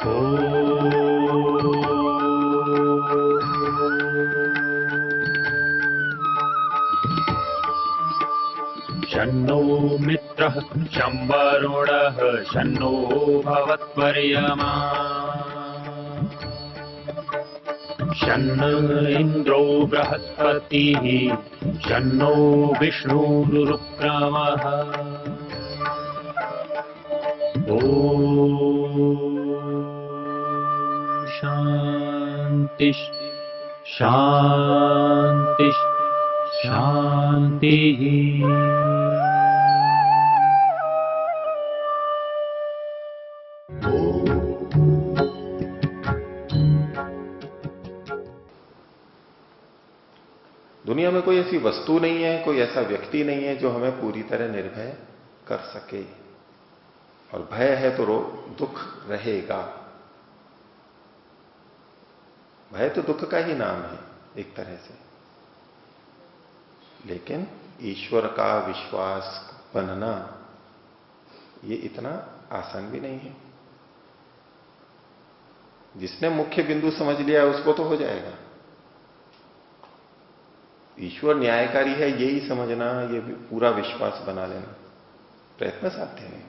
शन्नो मित्रः शं वरुणः शन्नो भवत्वर्यमा शन्न इन्द्रो बृहस्पतिः शन्नो विष्णुरुक्रमः ॐ शान्ति शान्ति शान्तिः। दुनिया में कोई ऐसी वस्तु नहीं है, कोई ऐसा व्यक्ति नहीं है जो हमें पूरी तरह निर्भय कर सके। और भय है तो दुख रहेगा। भय तो दुख का ही नाम है एक तरह से। लेकिन ईश्वर का विश्वास बनना ये इतना आसान भी नहीं है। जिसने मुख्य बिंदु समझ लिया उसको तो हो जाएगा। ईश्वर न्यायकारी है यही समझना, ये पूरा विश्वास बना लेना प्रयत्न साध्य नहीं।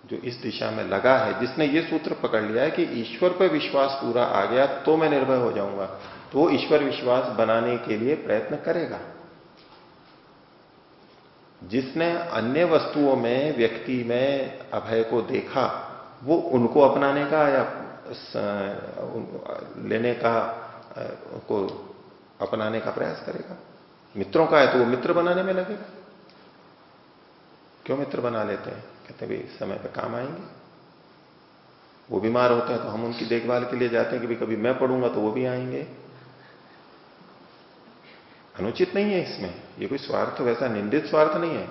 जो इस दिशा में लगा है, जिसने ये सूत्र पकड़ लिया है कि ईश्वर पर विश्वास पूरा आ गया तो मैं निर्भय हो जाऊंगा, तो वो ईश्वर विश्वास बनाने के लिए प्रयत्न करेगा। जिसने अन्य वस्तुओं में, व्यक्ति में अभय को देखा, वो उनको अपनाने का या लेने का, को अपनाने का प्रयास करेगा। मित्रों का है तो वो मित्र बनाने में लगेगा। क्यों मित्र बना लेते हैं? कहते हैं भाई समय पे काम आएंगे। वो बीमार होते हैं तो हम उनकी देखभाल के लिए जाते हैं कि भाई कभी मैं पढ़ूंगा तो वो भी आएंगे। अनुचित नहीं है इसमें, ये कोई स्वार्थ वैसा निंदित स्वार्थ नहीं है,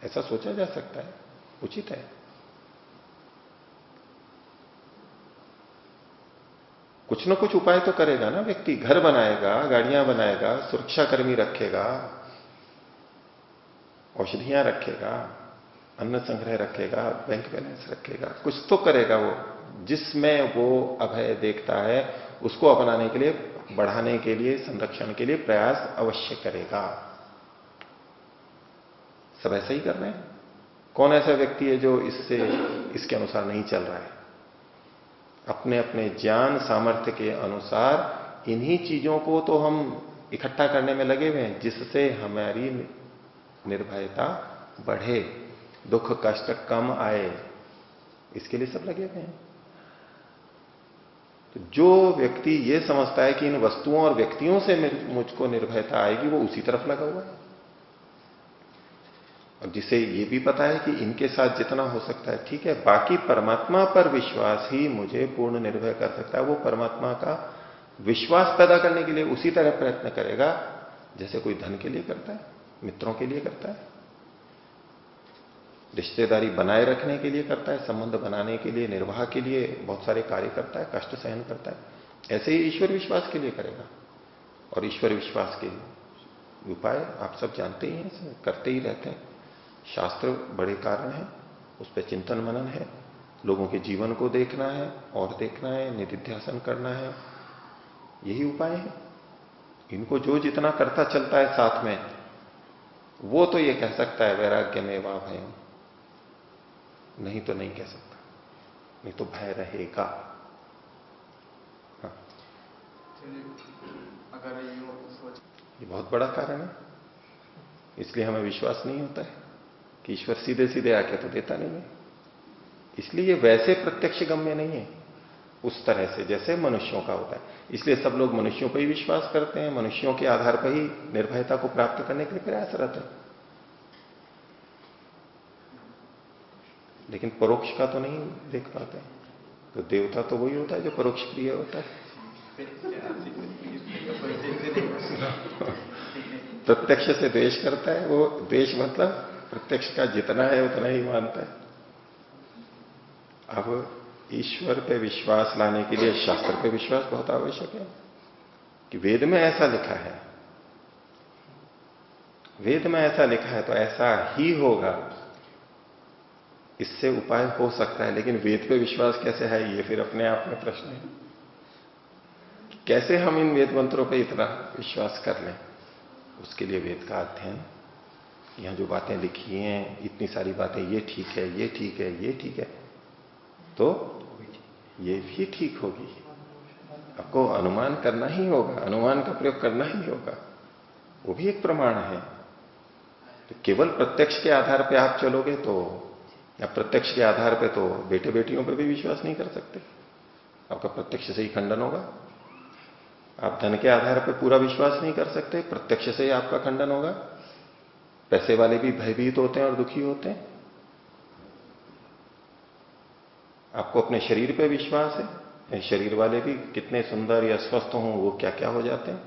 ऐसा सोचा जा सकता है, उचित है। कुछ न कुछ उपाय तो करेगा ना व्यक्ति। घर बनाएगा, गाड़ियां बनाएगा, सुरक्षा कर्मी रखेगा, औषधियां रखेगा, अन्न संग्रह रखेगा, बैंक बैलेंस रखेगा, कुछ तो करेगा वो। जिसमें वो अभय देखता है उसको अपनाने के लिए, बढ़ाने के लिए, संरक्षण के लिए प्रयास अवश्य करेगा। सब ऐसा ही कर रहे हैं। कौन ऐसा व्यक्ति है जो इसके अनुसार नहीं चल रहा है? अपने अपने ज्ञान सामर्थ्य के अनुसार इन्हीं चीजों को तो हम इकट्ठा करने में लगे हुए हैं जिससे हमारी निर्भयता बढ़े, दुख कष्ट कम आए, इसके लिए सब लगे हुए हैं। तो जो व्यक्ति ये समझता है कि इन वस्तुओं और व्यक्तियों से मुझको निर्भयता आएगी, वो उसी तरफ लगा हुआ है। और जिसे ये भी पता है कि इनके साथ जितना हो सकता है ठीक है, बाकी परमात्मा पर विश्वास ही मुझे पूर्ण निर्भय कर सकता है, वो परमात्मा का विश्वास पैदा करने के लिए उसी तरह प्रयत्न करेगा जैसे कोई धन के लिए करता है, मित्रों के लिए करता है, रिश्तेदारी बनाए रखने के लिए करता है, संबंध बनाने के लिए, निर्वाह के लिए बहुत सारे कार्य करता है, कष्ट सहन करता है। ऐसे ही ईश्वर विश्वास के लिए करेगा। और ईश्वर विश्वास के उपाय आप सब जानते ही हैं, करते ही रहते हैं। शास्त्र बड़े कारण हैं, उस पर चिंतन मनन है, लोगों के जीवन को देखना है और देखना है, निधिध्यासन करना है, यही उपाय है। इनको जो जितना करता चलता है साथ में, वो तो ये कह सकता है वैराग्य में वा भयम, नहीं तो नहीं कह सकता, नहीं तो भय रहेगा। हाँ। अगर ये बहुत बड़ा कारण है, इसलिए हमें विश्वास नहीं होता है कि ईश्वर सीधे सीधे आके तो देता नहीं है। इसलिए वैसे प्रत्यक्ष गम्य नहीं है उस तरह से जैसे मनुष्यों का होता है। इसलिए सब लोग मनुष्यों पर ही विश्वास करते हैं, मनुष्यों के आधार पर ही निर्भयता को प्राप्त करने के लिए प्रयासरत है। लेकिन परोक्ष का तो नहीं देख पाते। तो देवता तो वही होता है जो परोक्ष प्रिय होता है। प्रत्यक्ष से द्वेष करता है, वो द्वेष मतलब प्रत्यक्ष का जितना है उतना ही मानता है। अब ईश्वर पे विश्वास लाने के लिए शास्त्र पे विश्वास बहुत आवश्यक है कि वेद में ऐसा लिखा है, वेद में ऐसा लिखा है तो ऐसा ही होगा। इससे उपाय हो सकता है, लेकिन वेद पे विश्वास कैसे है, ये फिर अपने आप में प्रश्न है। कैसे हम इन वेद मंत्रों पे इतना विश्वास कर लें? उसके लिए वेद का अध्ययन, यहां जो बातें लिखी हैं, इतनी सारी बातें, ये ठीक है, ये ठीक है, ये ठीक है, तो ये भी ठीक होगी। आपको अनुमान करना ही होगा, अनुमान का प्रयोग करना ही होगा, वो भी एक प्रमाण है। तो केवल प्रत्यक्ष के आधार पे आप चलोगे तो, या प्रत्यक्ष के आधार पे तो बेटे बेटियों पे भी विश्वास नहीं कर सकते, आपका प्रत्यक्ष से ही खंडन होगा। आप धन के आधार पे पूरा विश्वास नहीं कर सकते, प्रत्यक्ष से ही आपका खंडन होगा। पैसे वाले भी भयभीत होते हैं और दुखी होते हैं। आपको अपने शरीर पे विश्वास है, शरीर वाले भी कितने सुंदर या स्वस्थ हों, वो क्या क्या हो जाते हैं।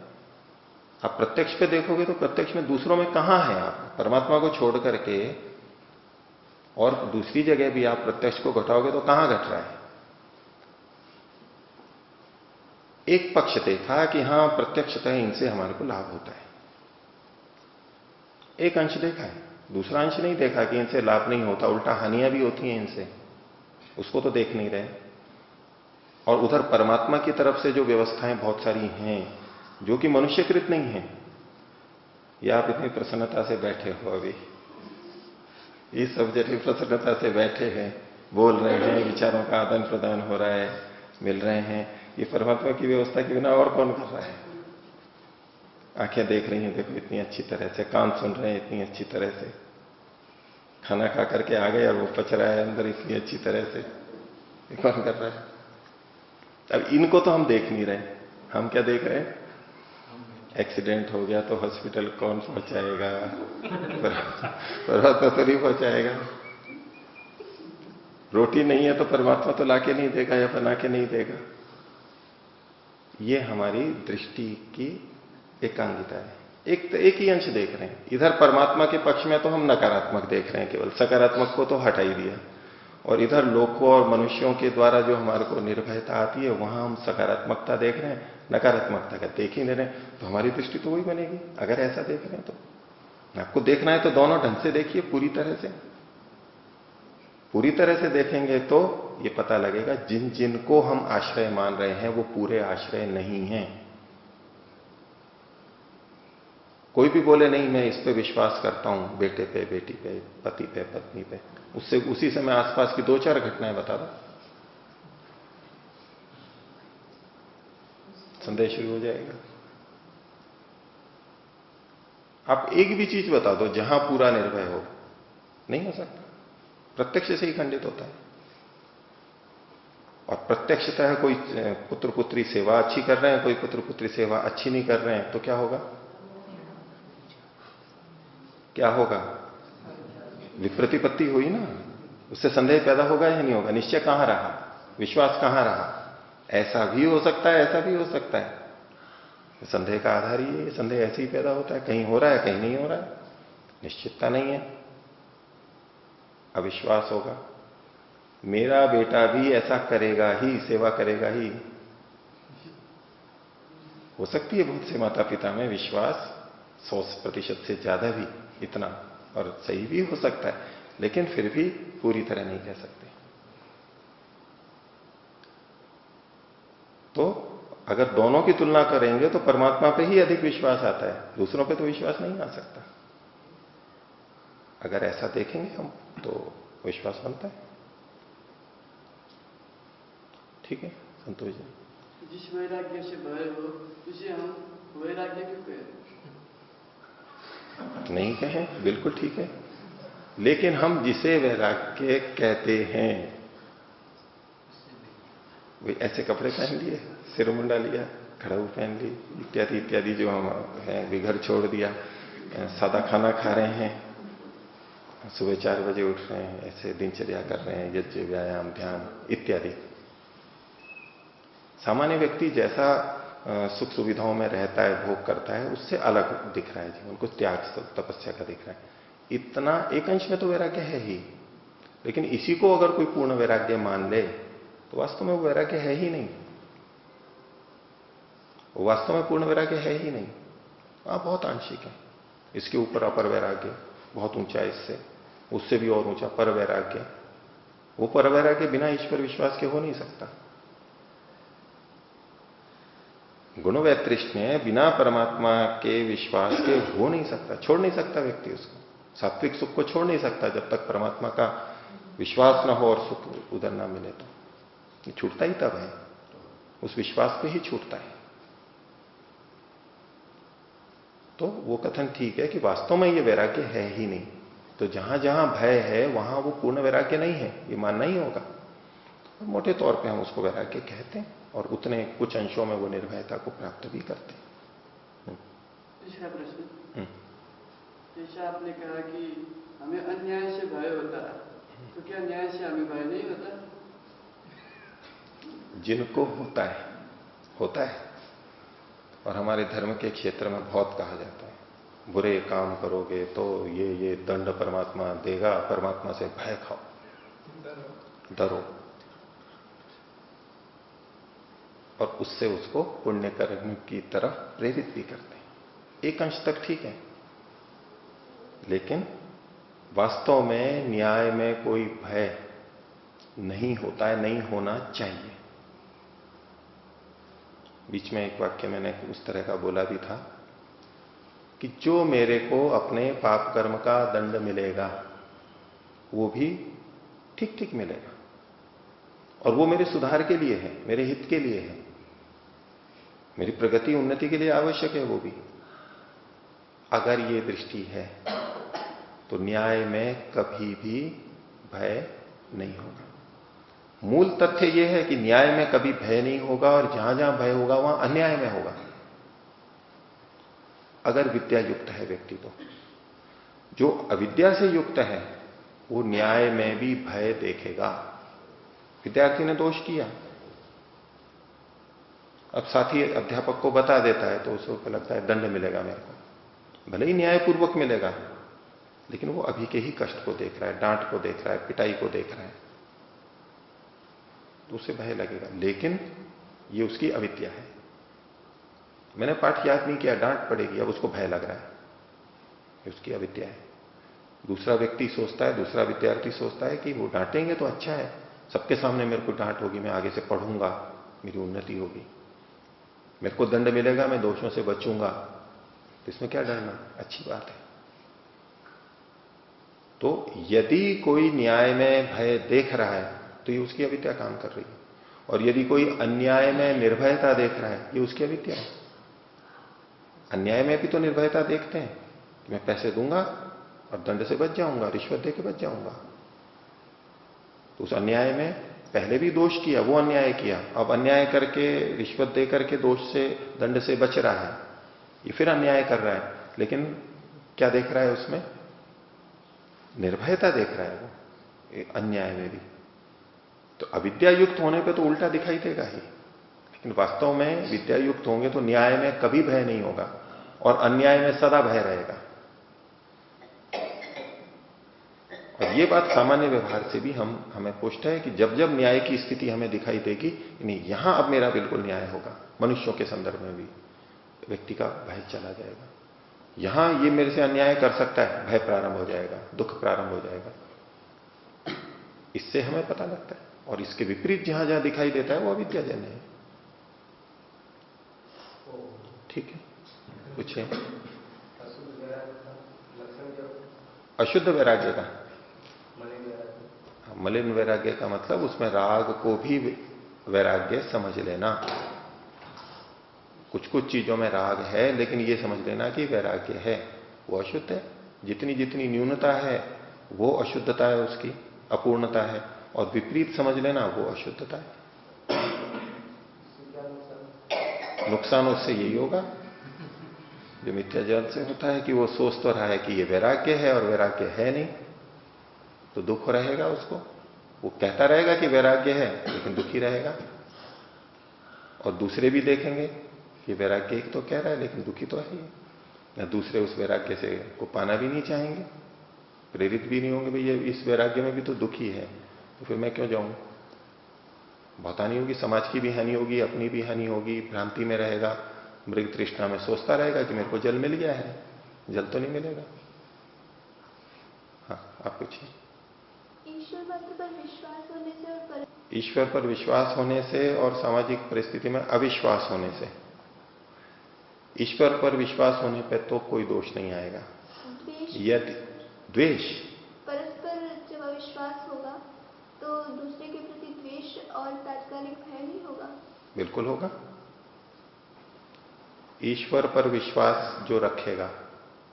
आप प्रत्यक्ष पे देखोगे तो प्रत्यक्ष में दूसरों में कहां है, आप परमात्मा को छोड़ करके और दूसरी जगह भी आप प्रत्यक्ष को घटाओगे तो कहां घट रहा है? एक पक्ष देखा कि हां प्रत्यक्षतः इनसे हमारे को लाभ होता है, एक अंश देखा है, दूसरा अंश नहीं देखा कि इनसे लाभ नहीं होता, उल्टा हानियां भी होती हैं इनसे, उसको तो देख नहीं रहे। और उधर परमात्मा की तरफ से जो व्यवस्थाएं बहुत सारी हैं जो कि मनुष्यकृत नहीं है, या आप इतनी प्रसन्नता से बैठे हो, अभी ये सब जैसे प्रसन्नता से बैठे हैं, बोल रहे हैं, विचारों का आदान प्रदान हो रहा है, मिल रहे हैं, ये परमात्मा की व्यवस्था के बिना और कौन कर रहा है? आंखें देख रही हैं, देखो इतनी अच्छी तरह से, कान सुन रहे हैं इतनी अच्छी तरह से, खाना खा करके आ गए और वो पच रहा है अंदर इतनी अच्छी तरह से, ये कौन कर रहा है? अब इनको तो हम देख नहीं रहे, हम क्या देख रहे हैं? एक्सीडेंट हो गया तो हॉस्पिटल कौन पहुंचाएगा? परमात्मा तो नहीं पहुंचाएगा। रोटी नहीं है तो परमात्मा तो लाके नहीं देगा या बना के नहीं देगा। ये हमारी दृष्टि की एकांगिता है। एक ही अंश देख रहे हैं। इधर परमात्मा के पक्ष में तो हम नकारात्मक देख रहे हैं, केवल सकारात्मक को तो हटा ही दिया, और इधर लोगों और मनुष्यों के द्वारा जो हमारे को निर्भयता आती है वहां हम सकारात्मकता देख रहे हैं, नकारात्मकता का देख ही नहीं रहे, तो हमारी दृष्टि तो वही बनेगी। अगर ऐसा देख रहे हैं तो आपको देखना है तो दोनों ढंग से देखिए, पूरी तरह से। पूरी तरह से देखेंगे तो ये पता लगेगा जिन जिनको हम आश्रय मान रहे हैं वो पूरे आश्रय नहीं हैं। कोई भी बोले नहीं मैं इस पे विश्वास करता हूं, बेटे पे, बेटी पे, पति पे, पत्नी पे, उससे उसी समय आसपास की 2-4 घटनाएं बता दो, संदेह शुरू हो जाएगा। आप एक भी चीज बता दो जहां पूरा निर्भय हो, नहीं हो सकता। प्रत्यक्ष से ही खंडित होता है। और प्रत्यक्षतः कोई पुत्र पुत्री सेवा अच्छी कर रहे हैं, कोई पुत्र पुत्री सेवा अच्छी नहीं कर रहे हैं, तो क्या होगा? क्या होगा? विप्रतिपत्ति हुई ना, उससे संदेह पैदा होगा या नहीं होगा? निश्चय कहां रहा, विश्वास कहां रहा? ऐसा भी हो सकता है, ऐसा भी हो सकता है। संदेह का आधार ही है, संदेह ऐसे ही पैदा होता है, कहीं हो रहा है कहीं नहीं हो रहा है, निश्चितता नहीं है, अविश्वास होगा। मेरा बेटा भी ऐसा करेगा ही, सेवा करेगा ही। हो सकती है बहुत से माता पिता में विश्वास 100% से ज्यादा भी, इतना, और सही भी हो सकता है, लेकिन फिर भी पूरी तरह नहीं कह सकते। तो अगर दोनों की तुलना करेंगे तो परमात्मा पे ही अधिक विश्वास आता है, दूसरों पे तो विश्वास नहीं आ सकता। अगर ऐसा देखेंगे हम तो विश्वास बनता है। ठीक है संतोष जी? जिस वैराग्य से भय हो उसे हम वैराग्य क्यों कहें? नहीं कहें, बिल्कुल ठीक है, लेकिन हम जिसे वैराग्य कहते हैं, वे ऐसे कपड़े पहन लिए, सिर मुंडा लिया, खड़ाऊ पहन ली, इत्यादि इत्यादि जो हम हैं, वे घर छोड़ दिया, सादा खाना खा रहे हैं, सुबह 4 बजे उठ रहे हैं, ऐसे दिनचर्या कर रहे हैं, यज्ञ व्यायाम ध्यान इत्यादि। सामान्य व्यक्ति जैसा सुख सुविधाओं में रहता है, भोग करता है, उससे अलग दिख रहा है जीवन, कुछ त्याग तपस्या का दिख रहा है। इतना एक अंश में तो वैराग्य है ही, लेकिन इसी को अगर कोई पूर्ण वैराग्य मान ले तो वास्तव में वो वैराग्य है ही नहीं, वो वास्तव में पूर्ण वैराग्य है ही नहीं। आप बहुत आंशिक है। इसके ऊपर अपर वैराग्य बहुत ऊंचा, इससे उससे भी और ऊंचा पर वैराग्य, वो परवैराग्य बिना ईश्वर विश्वास के हो नहीं सकता। गुणवैतृष्ण्य बिना परमात्मा के विश्वास के हो नहीं सकता, छोड़ नहीं सकता व्यक्ति उसको। सात्विक सुख को छोड़ नहीं सकता जब तक परमात्मा का विश्वास ना हो और सुख उधर ना मिले। तो ये छूटता ही तब है, उस विश्वास पे ही छूटता है। तो वो कथन ठीक है कि वास्तव में ये वैराग्य है ही नहीं। तो जहां जहां भय है वहां वो पूर्ण वैराग्य नहीं है, ये मानना ही होगा। मोटे तौर पे हम उसको वैराग्य कहते हैं और उतने कुछ अंशों में वो निर्भयता को प्राप्त भी करते हैं। तीसरा प्रश्न, जैसा आपने कहा कि हमें अन्याय से भय होता है, तो क्या न्याय से हमें भय नहीं होता? जिनको होता है और हमारे धर्म के क्षेत्र में बहुत कहा जाता है, बुरे काम करोगे तो ये दंड परमात्मा देगा, परमात्मा से भय खाओ, डरो, और उससे उसको पुण्य कर्म की तरफ प्रेरित भी करते हैं। एक अंश तक ठीक है, लेकिन वास्तव में न्याय में कोई भय नहीं होता है, नहीं होना चाहिए। बीच में एक वाक्य मैंने उस तरह का बोला भी था कि जो मेरे को अपने पाप कर्म का दंड मिलेगा वो भी ठीक ठीक मिलेगा, और वो मेरे सुधार के लिए है, मेरे हित के लिए है, मेरी प्रगति उन्नति के लिए आवश्यक है वो भी। अगर ये दृष्टि है तो न्याय में कभी भी भय नहीं होगा। मूल तथ्य यह है कि न्याय में कभी भय नहीं होगा, और जहां जहां भय होगा वहां अन्याय में होगा। अगर विद्या युक्त है व्यक्ति, तो जो अविद्या से युक्त है वो न्याय में भी भय देखेगा। विद्यार्थी ने दोष किया, अब साथी अध्यापक को बता देता है तो उसको लगता है दंड मिलेगा मेरे को, भले ही न्यायपूर्वक मिलेगा, लेकिन वो अभी के ही कष्ट को देख रहा है, डांट को देख रहा है, पिटाई को देख रहा है, तो उसे भय लगेगा। लेकिन ये उसकी अविद्या है। मैंने पाठ याद नहीं किया, डांट पड़ेगी, अब उसको भय लग रहा है, ये उसकी अविद्या है। दूसरा व्यक्ति सोचता है, दूसरा विद्यार्थी सोचता है कि वो डांटेंगे तो अच्छा है, सबके सामने मेरे को डांट होगी, मैं आगे से पढ़ूंगा, मेरी उन्नति होगी, मेरे को दंड मिलेगा, मैं दोषों से बचूंगा, तो इसमें क्या डरना, अच्छी बात है। तो यदि कोई न्याय में भय देख रहा है तो ये उसकी अविद्या काम कर रही है, और यदि कोई अन्याय में निर्भयता देख रहा है ये उसकी अविद्या है। अन्याय में भी तो निर्भयता देखते हैं कि मैं पैसे दूंगा और दंड से बच जाऊंगा, रिश्वत देके बच जाऊंगा। तो उस अन्याय में पहले भी दोष किया, वो अन्याय किया, अब अन्याय करके रिश्वत दे करके दोष से दंड से बच रहा है, ये फिर अन्याय कर रहा है, लेकिन क्या देख रहा है उसमें, निर्भयता देख रहा है वो अन्याय में भी। तो अविद्या युक्त होने पे तो उल्टा दिखाई देगा ही, लेकिन वास्तव में विद्या युक्त होंगे तो न्याय में कभी भय नहीं होगा और अन्याय में सदा भय रहेगा। और ये बात सामान्य व्यवहार से भी हमें पुष्ट है कि जब जब न्याय की स्थिति हमें दिखाई देगी, नहीं यहां अब मेरा बिल्कुल न्याय होगा, मनुष्यों के संदर्भ में भी व्यक्ति का भय चला जाएगा। यहां ये मेरे से अन्याय कर सकता है, भय प्रारंभ हो जाएगा, दुख प्रारंभ हो जाएगा, इससे हमें पता लगता है। और इसके विपरीत जहां जहां दिखाई देता है वो अविद्याजन्य है। ठीक है, पूछिए। अशुद्ध वैराग्य का, मलिन वैराग्य का मतलब उसमें राग को भी वैराग्य समझ लेना। कुछ कुछ चीजों में राग है, लेकिन ये समझ लेना कि वैराग्य है, वो अशुद्ध है। जितनी जितनी न्यूनता है वो अशुद्धता है, उसकी अपूर्णता है, और विपरीत समझ लेना वो अशुद्धता है। नुकसान उससे यही होगा जो मिथ्या ज्ञान से होता है कि वो सोच तो रहा है कि ये वैराग्य है और वैराग्य है नहीं, तो दुख रहेगा उसको। वो कहता रहेगा कि वैराग्य है लेकिन दुखी रहेगा, और दूसरे भी देखेंगे कि वैराग्य एक तो कह रहा है लेकिन दुखी तो है ही, ना दूसरे उस वैराग्य से को पाना भी नहीं चाहेंगे, प्रेरित भी नहीं होंगे, भाई ये इस वैराग्य में भी तो दुखी है, तो फिर मैं क्यों जाऊं। बहुत हानि होगी, समाज की भी हानि होगी, अपनी भी हानि होगी, भ्रांति में रहेगा, मृग तृष्णा में सोचता रहेगा कि मेरे को जल मिल गया है, जल तो नहीं मिलेगा। हाँ, आप पूछिए। ईश्वर मात्र पर विश्वास होने से और ईश्वर पर विश्वास होने से और सामाजिक परिस्थिति में अविश्वास होने से। ईश्वर पर विश्वास होने पर तो कोई दोष नहीं आएगा। यदि द्वेष, परस्पर जब अविश्वास होगा तो दूसरे के प्रति द्वेष और तात्कालिक भय नहीं होगा? बिल्कुल होगा। ईश्वर पर विश्वास जो रखेगा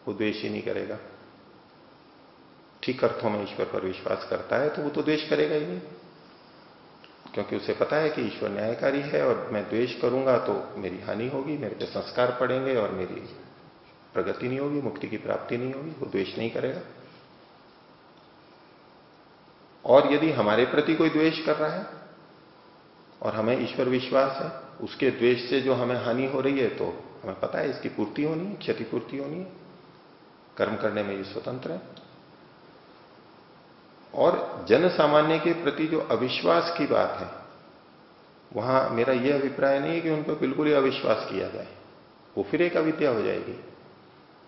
वो द्वेष ही नहीं करेगा। ठीक अर्थों में ईश्वर पर विश्वास करता है तो वो तो द्वेष करेगा ही नहीं, क्योंकि उसे पता है कि ईश्वर न्यायकारी है और मैं द्वेष करूंगा तो मेरी हानि होगी, मेरे पे संस्कार पड़ेंगे और मेरी प्रगति नहीं होगी, मुक्ति की प्राप्ति नहीं होगी। वो द्वेष नहीं करेगा। और यदि हमारे प्रति कोई द्वेष कर रहा है और हमें ईश्वर विश्वास है, उसके द्वेष से जो हमें हानि हो रही है तो हमें पता है इसकी पूर्ति होनी है, क्षतिपूर्ति होनी है। कर्म करने में ये स्वतंत्र है। और जन सामान्य के प्रति जो अविश्वास की बात है, वहां मेरा यह अभिप्राय नहीं है कि उन पर बिल्कुल ही अविश्वास किया जाए, वो फिर एक अविद्या हो जाएगी।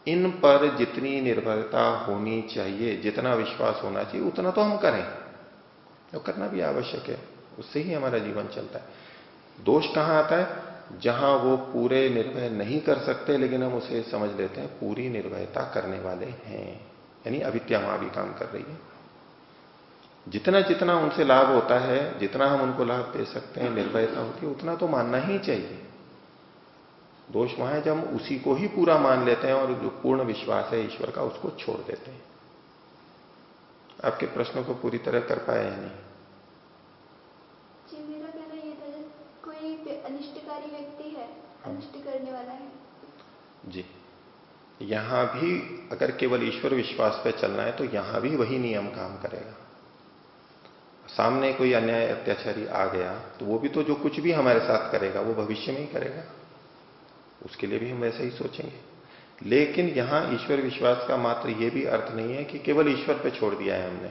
इन पर जितनी निर्भरता होनी चाहिए, जितना विश्वास होना चाहिए, उतना तो हम करें, तो करना भी आवश्यक है। उससे ही हमारा जीवन चलता है। दोष कहां आता है? जहां वो पूरे निर्भय नहीं कर सकते, लेकिन हम उसे समझ लेते हैं पूरी निर्भयता करने वाले हैं, यानी अविद्या वहां भी काम कर रही है। जितना जितना उनसे लाभ होता है, जितना हम उनको लाभ दे सकते हैं, निर्भयता होती है, उतना तो मानना ही चाहिए। दोष वहां है जब हम उसी को ही पूरा मान लेते हैं और जो पूर्ण विश्वास है ईश्वर का, उसको छोड़ देते हैं। आपके प्रश्नों को पूरी तरह कर पाया या नहीं? जी, मेरा कहना ये था, कोई अनिष्टकारी व्यक्ति है, अनिष्ट करने वाला है जी, यहां भी अगर केवल ईश्वर विश्वास पे चलना है तो यहां भी वही नियम काम करेगा। सामने कोई अन्याय अत्याचारी आ गया तो वो भी तो जो कुछ भी हमारे साथ करेगा वो भविष्य में ही करेगा, उसके लिए भी हम वैसे ही सोचेंगे। लेकिन यहां ईश्वर विश्वास का मात्र ये भी अर्थ नहीं है कि केवल ईश्वर पे छोड़ दिया है हमने।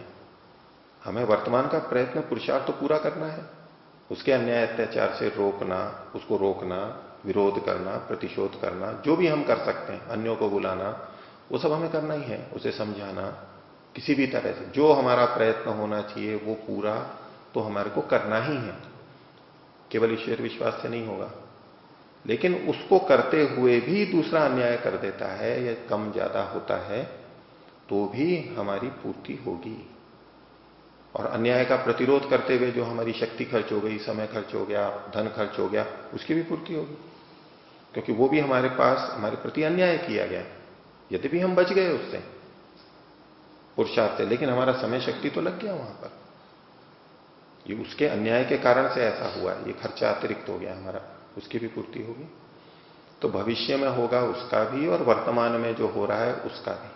हमें वर्तमान का प्रयत्न, पुरुषार्थ तो पूरा करना है। उसके अन्याय अत्याचार से रोकना, उसको रोकना, विरोध करना, प्रतिशोध करना, जो भी हम कर सकते हैं, अन्यों को बुलाना, वो सब हमें करना ही है। उसे समझाना किसी भी तरह से, जो हमारा प्रयत्न होना चाहिए वो पूरा तो हमारे को करना ही है। केवल ईश्वर विश्वास से नहीं होगा। लेकिन उसको करते हुए भी दूसरा अन्याय कर देता है या कम ज्यादा होता है तो भी हमारी पूर्ति होगी। और अन्याय का प्रतिरोध करते हुए जो हमारी शक्ति खर्च हो गई, समय खर्च हो गया, धन खर्च हो गया, उसकी भी पूर्ति होगी, क्योंकि वो भी हमारे पास हमारे प्रति अन्याय किया गया। यद्यपि हम बच गए उससे पुरुषार्थ से, लेकिन हमारा समय शक्ति तो लग गया वहां पर। ये उसके अन्याय के कारण से ऐसा हुआ है, ये खर्चा अतिरिक्त हो गया हमारा, उसकी भी पूर्ति होगी। तो भविष्य में होगा उसका भी और वर्तमान में जो हो रहा है उसका भी।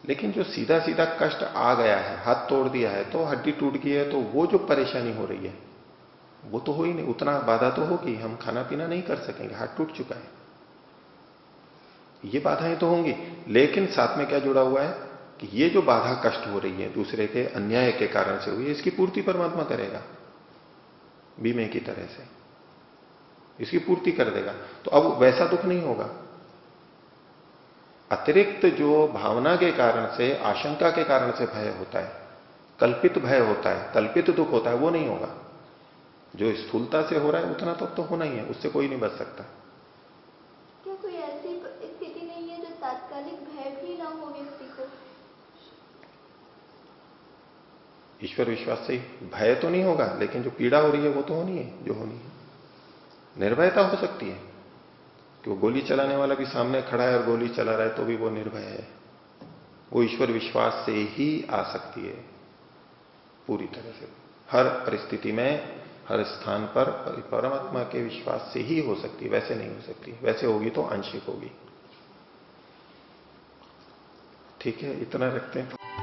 लेकिन जो सीधा सीधा कष्ट आ गया है, हाथ तोड़ दिया है, तो हड्डी टूट गई है, तो वो जो परेशानी हो रही है वो तो हो ही नहीं। उतना बाधा तो होगी, हम खाना पीना नहीं कर सकेंगे, हाथ टूट चुका है, ये बाधाएं तो होंगी। लेकिन साथ में क्या जुड़ा हुआ है कि ये जो बाधा कष्ट हो रही है दूसरे के अन्याय के कारण से हुई है, इसकी पूर्ति परमात्मा करेगा बीमे की तरह से, इसकी पूर्ति कर देगा। तो अब वैसा दुख नहीं होगा। अतिरिक्त जो भावना के कारण से, आशंका के कारण से भय होता है, कल्पित भय होता है, कल्पित दुख होता है, वो नहीं होगा। जो स्थूलता से हो रहा है उतना तो होना ही है, उससे कोई नहीं बच सकता। क्या कोई ऐसी स्थिति नहीं है जो तात्कालिक भय भी ना हो व्यक्ति को? ईश्वर विश्वास से भय तो नहीं होगा, लेकिन जो पीड़ा हो रही है वो तो होनी है, जो होनी है। निर्भयता हो सकती है कि वो गोली चलाने वाला भी सामने खड़ा है और गोली चला रहा है तो भी वो निर्भय है। वो ईश्वर विश्वास से ही आ सकती है पूरी तरह से, हर परिस्थिति में, हर स्थान पर परमात्मा के विश्वास से ही हो सकती है, वैसे नहीं हो सकती। वैसे होगी तो आंशिक होगी। ठीक है, इतना रखते हैं।